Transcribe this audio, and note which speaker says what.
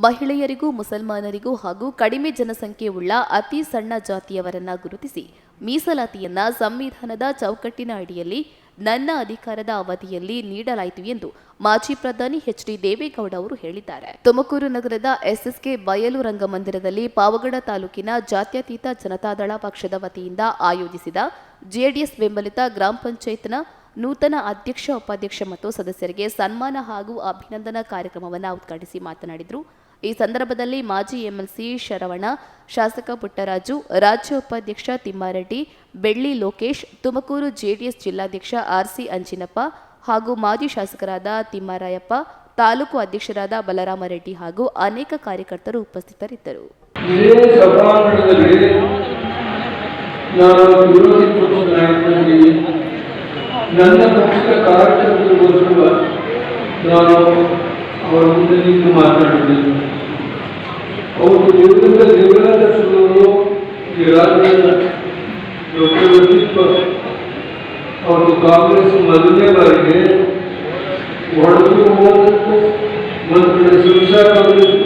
Speaker 1: ಮಹಿಳೆಯರಿಗೂ ಮುಸಲ್ಮಾನರಿಗೂ ಹಾಗೂ ಕಡಿಮೆ ಜನಸಂಖ್ಯೆಯುಳ್ಳ ಅತಿ ಸಣ್ಣ ಜಾತಿಯವರನ್ನ ಗುರುತಿಸಿ ಮೀಸಲಾತಿಯನ್ನ ಸಂವಿಧಾನದ ಚೌಕಟ್ಟಿನ ಅಡಿಯಲ್ಲಿ ನನ್ನ ಅಧಿಕಾರದ ಅವಧಿಯಲ್ಲಿ ನೀಡಲಾಯಿತು ಎಂದು ಮಾಜಿ ಪ್ರಧಾನಿ ಎಚ್.ಡಿ. ದೇವೇಗೌಡ ಅವರು ಹೇಳಿದ್ದಾರೆ. ತುಮಕೂರು ನಗರದ ಎಸ್ಎಸ್ಕೆ ಬಯಲು ರಂಗಮಂದಿರದಲ್ಲಿ ಪಾವಗಡ ತಾಲೂಕಿನ ಜಾತ್ಯತೀತ ಜನತಾದಳ ಪಕ್ಷದ ವತಿಯಿಂದ ಆಯೋಜಿಸಿದ ಜೆಡಿಎಸ್ ಬೆಂಬಲಿತ ಗ್ರಾಮ ಪಂಚಾಯತ್ನ ನೂತನ ಅಧ್ಯಕ್ಷ, ಉಪಾಧ್ಯಕ್ಷ ಮತ್ತು ಸದಸ್ಯರಿಗೆ ಸನ್ಮಾನ ಹಾಗೂ ಅಭಿನಂದನಾ ಕಾರ್ಯಕ್ರಮವನ್ನು ಉದ್ಘಾಟಿಸಿ ಮಾತನಾಡಿದರು. ಈ ಸಂದರ್ಭದಲ್ಲಿ ಮಾಜಿ ಎಂಎಲ್ಸಿ ಶರವಣ, ಶಾಸಕ ಪುಟ್ಟರಾಜು, ರಾಜ್ಯ ಉಪಾಧ್ಯಕ್ಷ ತಿಮ್ಮಾರೆಡ್ಡಿ, ಬೆಳ್ಳಿ ಲೋಕೇಶ್, ತುಮಕೂರು ಜೆಡಿಎಸ್ ಜಿಲ್ಲಾಧ್ಯಕ್ಷ ಆರ್ಸಿ ಅಂಜಿನಪ್ಪ ಹಾಗೂ ಮಾಜಿ ಶಾಸಕರಾದ ತಿಮ್ಮಾರಾಯಪ್ಪ, ತಾಲೂಕು ಅಧ್ಯಕ್ಷರಾದ ಬಲರಾಮರೆಡ್ಡಿ ಹಾಗೂ ಅನೇಕ ಕಾರ್ಯಕರ್ತರು ಉಪಸ್ಥಿತರಿದ್ದರು.
Speaker 2: ನನ್ನ ಪಕ್ಷದ ಕಾರ್ಯಕರ್ತರಿಗೋಸ್ಕರ ನಾನು ಅವರ ಮುಂದೆ ನಿಂತು ಮಾತನಾಡಿದ್ದೇನೆ. ಅವರು ದೇವರಾಜರು ಈ ರಾಜ್ಯದ ಡಾಕ್ಟರ್ ಲತೀಫ್ ಅವರು ಕಾಂಗ್ರೆಸ್ ಮೊದಲನೇ ಬಾರಿಗೆ ಒಳಗೆ ಹೋದಕ್ಕೂ ಒಂದು ಕಡೆ ಸುರಕ್ಷಾ ಕಾಂಗ್ರೆಸ್